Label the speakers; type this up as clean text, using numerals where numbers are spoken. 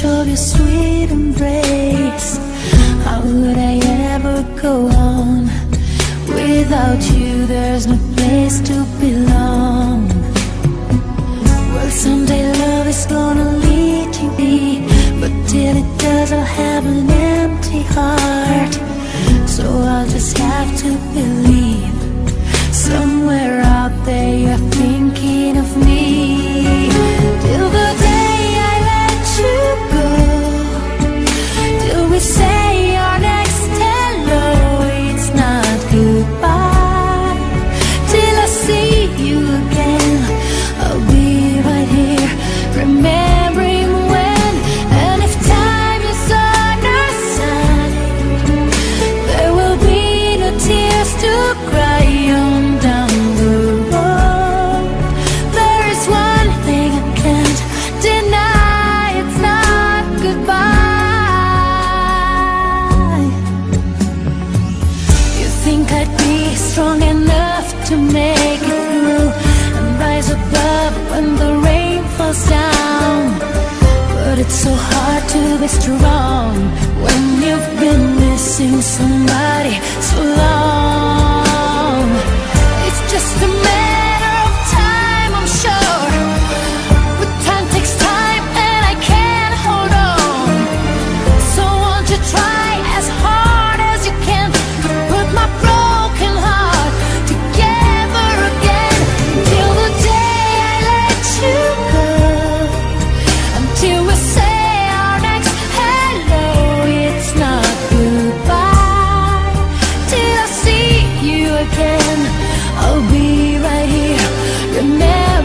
Speaker 1: Of your sweet embrace, how would I ever go on? Without you there's no place to belong. Well, someday love is gonna lead to me, but till it does I'll have an empty heart. So I'll just have to believe somewhere out there you're thinking of me. Till the day I let you go, till we say our next hello, it's not goodbye. Till I see you again, I'll be right here, remembering when. And if time is on our side, there will be no tears to cry on down the road. There is one thing I can't deny, it's not goodbye. You think I'd be strong enough to make it through and rise above when the rain falls down, but it's so hard to be strong when you've been missing somebody so long. It's just a matter of time, I'm sure, but time takes time and I can't hold on. So won't you try as hard as you can to put my broken heart together again. Till the day I let you go, until we say our next hello, it's not goodbye. Till I see you again, I'll be right here, remember.